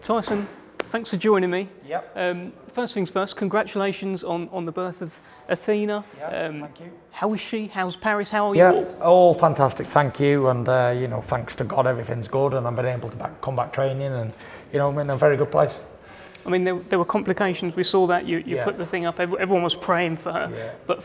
Tyson, thanks for joining me. Yep. First things first, congratulations on the birth of Athena. Yep, thank you. How is she? How's Paris? How are you all? Yeah, all fantastic, thank you. And, thanks to God, everything's good. And I've been able to come back training and, I'm in a very good place. I mean, there were complications. We saw that. You put the thing up. Everyone was praying for her. Yeah. But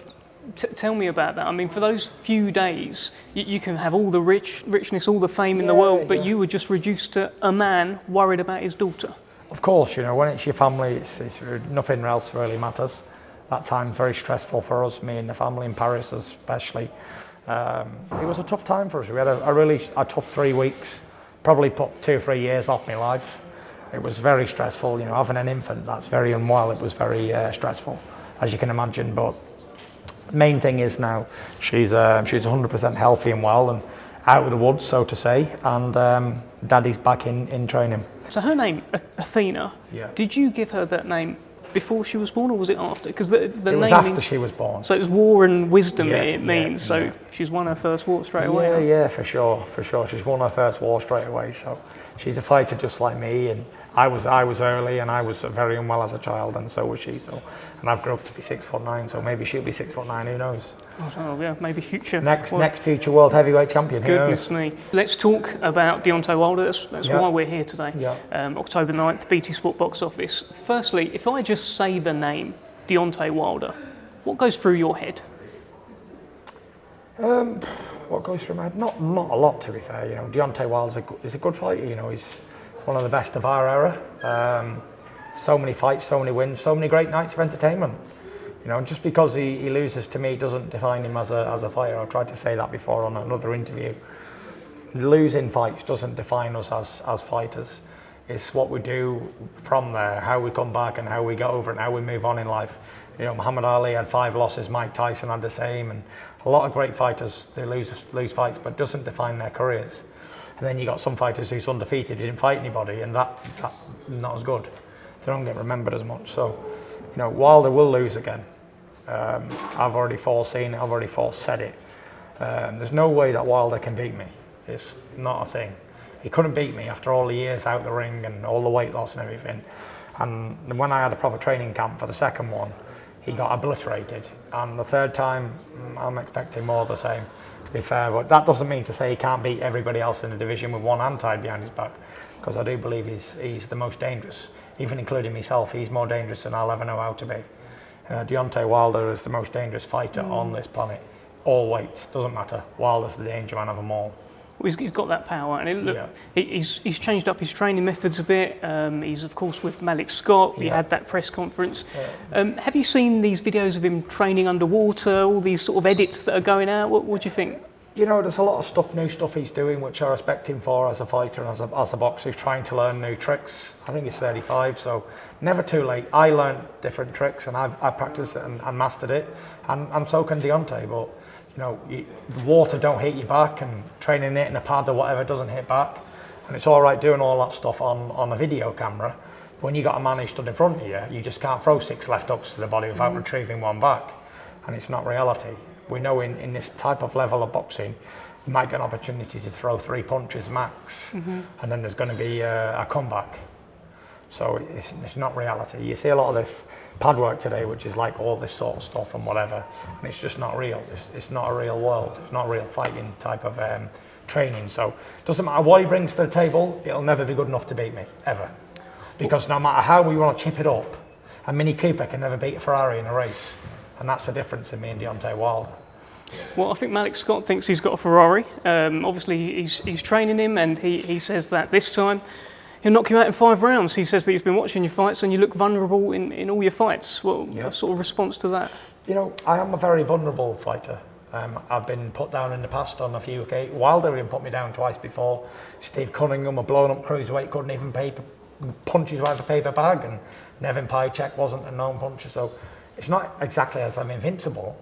tell me about that. I mean, for those few days, you can have all the richness, all the fame in the world, but you were just reduced to a man worried about his daughter. Of course, when it's your family, it's nothing else really matters. That time's very stressful for us, me and the family in Paris especially. It was a tough time for us. We had a tough 3 weeks, probably put 2 or 3 years off my life. It was very stressful, having an infant that's very unwell, it was very stressful, as you can imagine. But the main thing is now she's 100% healthy and well and out of the woods, so to say, and Daddy's back in training. So her name, Athena, did you give her that name before she was born, or was it after? Because the name was after she was born. So it was war and wisdom, it means. So she's won her first war straight away. Yeah, for sure. She's won her first war straight away. So she's a fighter just like me, and I was early, and I was very unwell as a child, and so was she. So, and I've grown up to be 6'9", so maybe she'll be 6'9". Who knows? Oh, yeah, maybe future. Next future world heavyweight champion. Goodness me. Let's talk about Deontay Wilder. That's why we're here today. Yeah. October 9th, BT Sport box office. Firstly, if I just say the name Deontay Wilder, what goes through your head? What goes through my head? Not a lot, to be fair. Deontay Wilder is a good fighter. He's one of the best of our era. So many fights, so many wins, so many great nights of entertainment. Just because he loses to me doesn't define him as a fighter. I tried to say that before on another interview. Losing fights doesn't define us as fighters. It's what we do from there, how we come back and how we get over it and how we move on in life. Muhammad Ali had 5 losses, Mike Tyson had the same, and a lot of great fighters, they lose fights, but doesn't define their careers. And then you got some fighters who's undefeated, who didn't fight anybody, and that not as good. They don't get remembered as much. So, Wilder will lose again. I've already foreseen it, I've already said it. There's no way that Wilder can beat me. It's not a thing. He couldn't beat me after all the years out the ring and all the weight loss and everything. And when I had a proper training camp for the second one, he got obliterated. And the third time, I'm expecting more of the same, to be fair. But that doesn't mean to say he can't beat everybody else in the division with one hand tied behind his back, because I do believe he's the most dangerous. Even including myself, he's more dangerous than I'll ever know how to be. Deontay Wilder is the most dangerous fighter on this planet. All weights, doesn't matter. Wilder's the danger man of them all. Well, he's got that power, and he's changed up his training methods a bit. He's of course with Malik Scott. He had that press conference. Have you seen these videos of him training underwater? All these sort of edits that are going out. What do you think? There's a lot of new stuff he's doing, which I respect him for as a fighter and as a boxer. He's trying to learn new tricks. I think he's 35, so never too late. I learned different tricks, and I practiced it and mastered it, and so can Deontay. But the water don't hit your back, and training it in a pad or whatever doesn't hit back. And it's all right doing all that stuff on a video camera. But when you got a man who stood in front of you, you just can't throw 6 left hooks to the body without retrieving one back, and it's not reality. We know in this type of level of boxing, you might get an opportunity to throw 3 punches max, and then there's going to be a comeback. So it's not reality. You see a lot of this pad work today, which is like all this sort of stuff and whatever, and it's just not real. It's not a real world. It's not a real fighting type of training. So it doesn't matter what he brings to the table, it'll never be good enough to beat me, ever. Because no matter how we want to chip it up, a Mini Cooper can never beat a Ferrari in a race. And that's the difference in me and Deontay Wilder. Well, I think Malik Scott thinks he's got a Ferrari. Obviously, he's training him, and he says that this time he'll knock you out in 5 rounds. He says that he's been watching your fights, and you look vulnerable in all your fights. What sort of response to that? I am a very vulnerable fighter. I've been put down in the past on a few occasions. Wilder even put me down twice before. Steve Cunningham, a blown-up cruiserweight, couldn't even punch his way out of a paper bag, and Nevin Pajcek wasn't a known puncher. So it's not exactly as I'm invincible,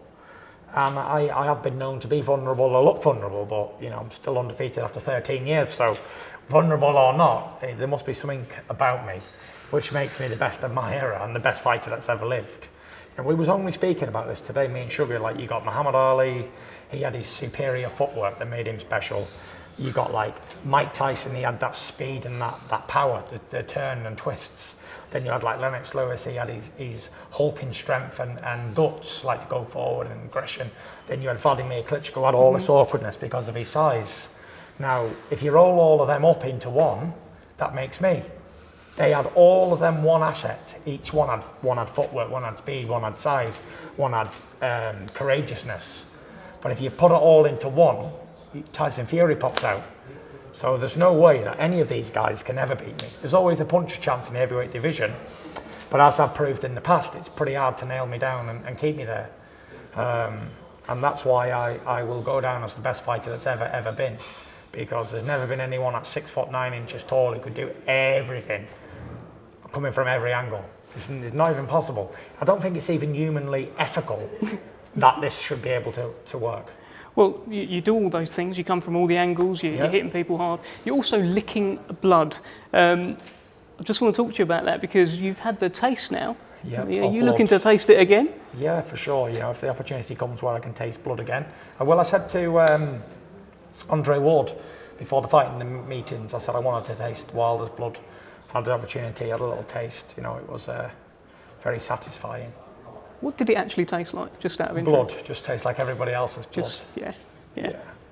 and I have been known to be vulnerable or look vulnerable, but I'm still undefeated after 13 years, so vulnerable or not, there must be something about me which makes me the best of my era and the best fighter that's ever lived. And we was only speaking about this today, me and Sugar, like you got Muhammad Ali, he had his superior footwork that made him special. You got like Mike Tyson, he had that speed and that power, the turn and twists. Then you had like Lennox Lewis, he had his hulking strength and guts, like to go forward and aggression. Then you had Vladimir Klitschko, had all this awkwardness because of his size. Now, if you roll all of them up into one, that makes me. They had all of them one asset. Each one had footwork, one had speed, one had size, one had courageousness. But if you put it all into one, Tyson Fury pops out. So there's no way that any of these guys can ever beat me. There's always a punch chance in the heavyweight division, but as I've proved in the past, it's pretty hard to nail me down and keep me there. And that's why I will go down as the best fighter that's ever been, because there's never been anyone at 6'9" tall who could do everything, coming from every angle. It's not even possible. I don't think it's even humanly ethical that this should be able to work. Well, you do all those things. You come from all the angles. You're hitting people hard. You're also licking blood. I just want to talk to you about that because you've had the taste now. Yeah. Are you looking to taste it again? Yeah, for sure. You know, if the opportunity comes where I can taste blood again. Well, I said to Andre Ward before the fight in the meetings, I said I wanted to taste Wilder's blood. I had the opportunity, had a little taste. You know, it was very satisfying. What did it actually taste like, just out of interest? Blood, just tastes like everybody else's blood. Yeah.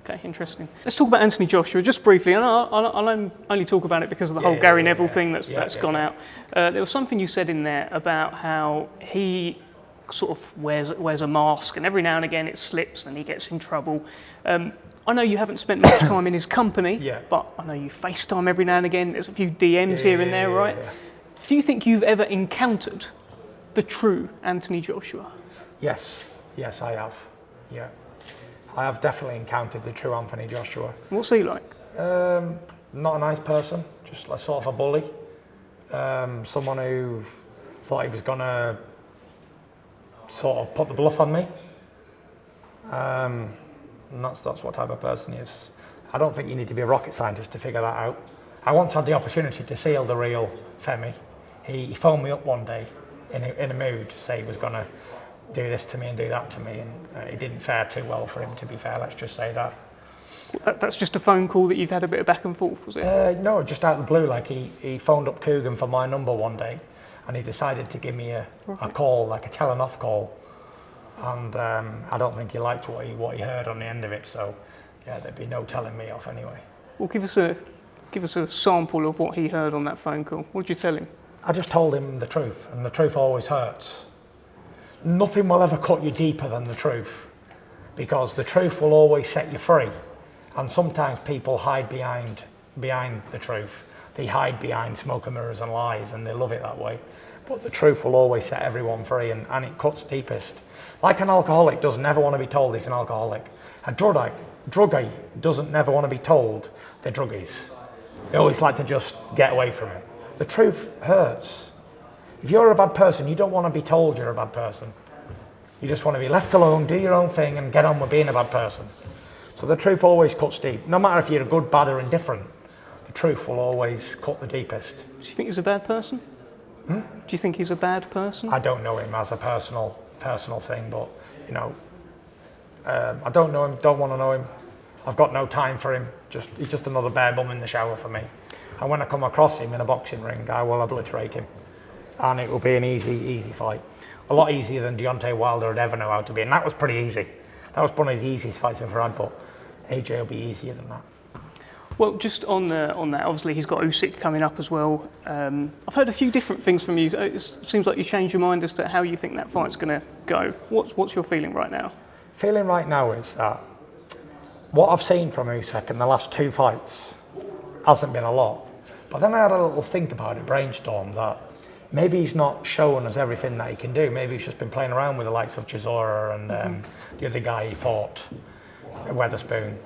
Okay, interesting. Let's talk about Anthony Joshua just briefly. And I'll only talk about it because of the whole Gary Neville thing that's gone out. There was something you said in there about how he sort of wears a mask, and every now and again it slips and he gets in trouble. I know you haven't spent much time in his company, but I know you FaceTime every now and again. There's a few DMs here and there, right? Yeah. Do you think you've ever encountered the true Anthony Joshua? Yes, I have. Yeah, I have definitely encountered the true Anthony Joshua. What's he like? Not a nice person, just a sort of a bully. Someone who thought he was gonna sort of put the bluff on me. And that's what type of person he is. I don't think you need to be a rocket scientist to figure that out. I once had the opportunity to see the real Femi. He phoned me up one day in a mood to say he was going to do this to me and do that to me, and it didn't fare too well for him, to be fair, let's just say that. That's just a phone call that you've had a bit of back and forth, was it? No, just out of the blue. Like he phoned up Coogan for my number one day, and he decided to give me a call, like a telling off call, and I don't think he liked what he heard on the end of it, so yeah, there'd be no telling me off anyway. Well, give us a sample of what he heard on that phone call. What did you tell him? I just told him the truth, and the truth always hurts. Nothing will ever cut you deeper than the truth, because the truth will always set you free. And sometimes people hide behind the truth. They hide behind smoke and mirrors and lies, and they love it that way. But the truth will always set everyone free, and it cuts deepest. Like an alcoholic doesn't ever want to be told he's an alcoholic. A druggie doesn't never want to be told they're druggies. They always like to just get away from it. The truth hurts. If you're a bad person, you don't want to be told you're a bad person. You just want to be left alone, do your own thing, and get on with being a bad person. So the truth always cuts deep. No matter if you're good, bad, or indifferent, the truth will always cut the deepest. Do you think he's a bad person? Do you think he's a bad person? I don't know him as a personal thing, but you know, I don't know him, don't want to know him. I've got no time for him. He's just another bare bum in the shower for me. And when I come across him in a boxing ring, I will obliterate him. And it will be an easy fight. A lot easier than Deontay Wilder would ever know how to be. And that was pretty easy. That was one of the easiest fights I've ever had, but AJ will be easier than that. Well, just on that, obviously he's got Usyk coming up as well. I've heard a few different things from you. It seems like you changed your mind as to how you think that fight's going to go. What's your feeling right now? Feeling right now is that what I've seen from Usyk in the last two fights hasn't been a lot. But then I had a little think about it, brainstorm, that maybe he's not showing us everything that he can do. Maybe he's just been playing around with the likes of Chisora and the other guy he fought, Weatherspoon.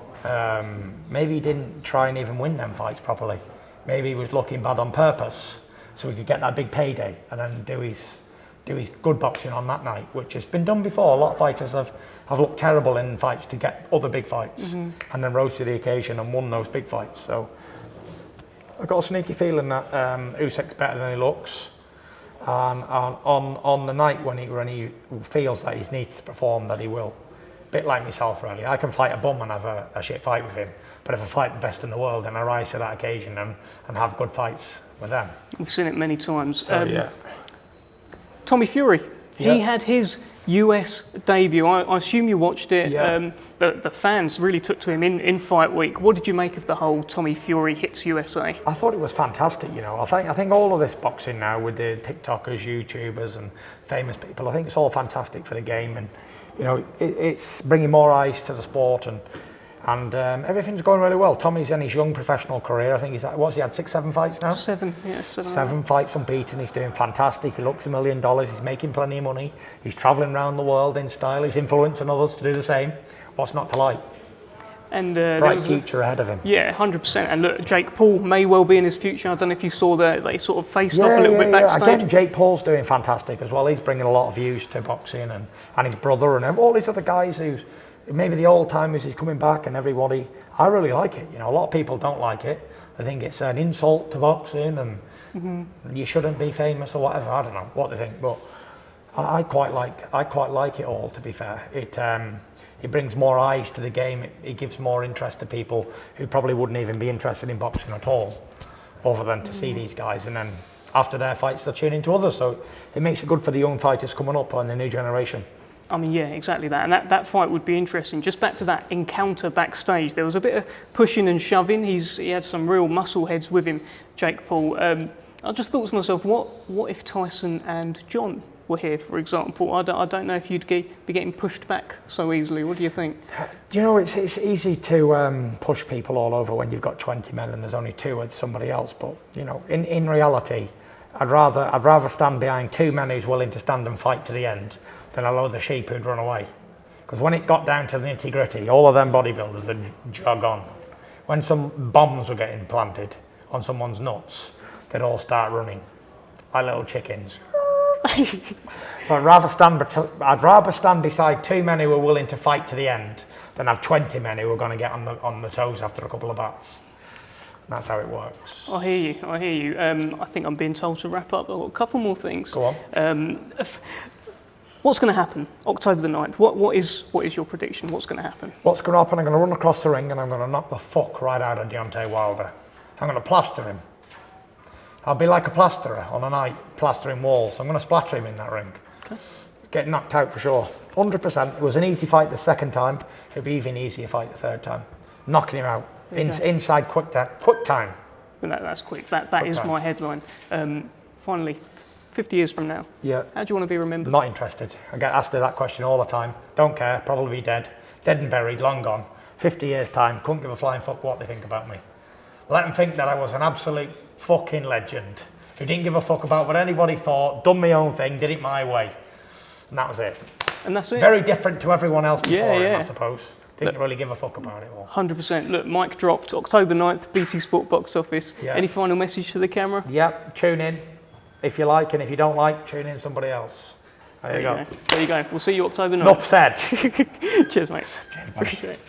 Maybe he didn't try and even win them fights properly. Maybe he was looking bad on purpose so he could get that big payday and then do his good boxing on that night, which has been done before. A lot of fighters have looked terrible in fights to get other big fights and then rose to the occasion and won those big fights. So I've got a sneaky feeling that Usyk's better than he looks. And on the night when he feels that he needs to perform, that he will. Bit like myself, really. I can fight a bum and have a shit fight with him, But if I fight the best in the world, then I rise to that occasion and have good fights with them. We've seen it many times. So, yeah. Tommy Fury, Yeah. he had his US debut. I assume you watched it. Yeah. The fans really took to him in fight week. What did you make of the whole Tommy Fury hits USA? I thought it was fantastic, you know. I think all of this boxing now with the TikTokers, YouTubers and famous people, I think it's all fantastic for the game, and you know, it's bringing more eyes to the sport, and everything's going really well. Tommy's in his young professional career. I think he's he had 6, 7 fights now? 7, yeah. 7 fights unbeaten. He's doing fantastic. He looks $1 million. He's making plenty of money. He's travelling around the world in style. He's influencing others to do the same. What's not to like? And bright future ahead of him. Yeah, 100%. And look, Jake Paul may well be in his future. I don't know if you saw that they sort of faced off a little bit backstage. Again, Jake Paul's doing fantastic as well. He's bringing a lot of views to boxing, and his brother and all these other guys who's maybe the old timers is coming back, and everybody. I really like it. You know, a lot of people don't like it. They think it's an insult to boxing, and you shouldn't be famous or whatever. I don't know what they think, but I quite like it all. To be fair, it brings more eyes to the game. It gives more interest to people who probably wouldn't even be interested in boxing at all, other than to see these guys. And then after their fights, they'll tune into others. So it makes it good for the young fighters coming up and the new generation. I mean, yeah, exactly that. And that fight would be interesting. Just back to that encounter backstage, there was a bit of pushing and shoving. He had some real muscle heads with him, Jake Paul. I just thought to myself, what if Tyson and John were here, for example? I don't know if you'd be getting pushed back so easily. What do you think? Do you know, it's easy to push people all over when you've got 20 men and there's only 2 with somebody else. But you know, in reality, I'd rather stand behind 2 men who's willing to stand and fight to the end than a load of sheep who'd run away. Because when it got down to the nitty gritty, all of them bodybuilders would jog on. When some bombs were getting planted on someone's nuts, they'd all start running like little chickens. So I'd rather stand beside 2 men who are willing to fight to the end than have 20 men who are going to get on the toes after a couple of bats. And that's how it works. I hear you. I think I'm being told to wrap up. I've got a couple more things. Go on. What's going to happen October the 9th? What is your prediction? What's going to happen? What's going to happen? I'm going to run across the ring and I'm going to knock the fuck right out of Deontay Wilder. I'm going to plaster him. I'll be like a plasterer on a night, plastering walls. I'm going to splatter him in that ring. Okay. Get knocked out for sure. 100%. It was an easy fight the second time. It'll be even easier fight the third time. Knocking him out. Inside quick time. That's quick. That is my headline. Finally, 50 years from now. Yeah. How do you want to be remembered? Not interested. I get asked that question all the time. Don't care. Probably be dead. Dead and buried. Long gone. 50 years time. Couldn't give a flying fuck what they think about me. Let them think that I was an absolute fucking legend who didn't give a fuck about what anybody thought, done my own thing, did it my way. And that was it. And that's it. Very different to everyone else before him, I suppose. Didn't really give a fuck about it all. 100%. Look, mic dropped October 9th, BT Sport box office. Yeah. Any final message to the camera? Yep, tune in if you like, and if you don't like, tune in somebody else. There you go. There you go. We'll see you October 9th. Enough said. Cheers, mate. Cheers, Appreciate it.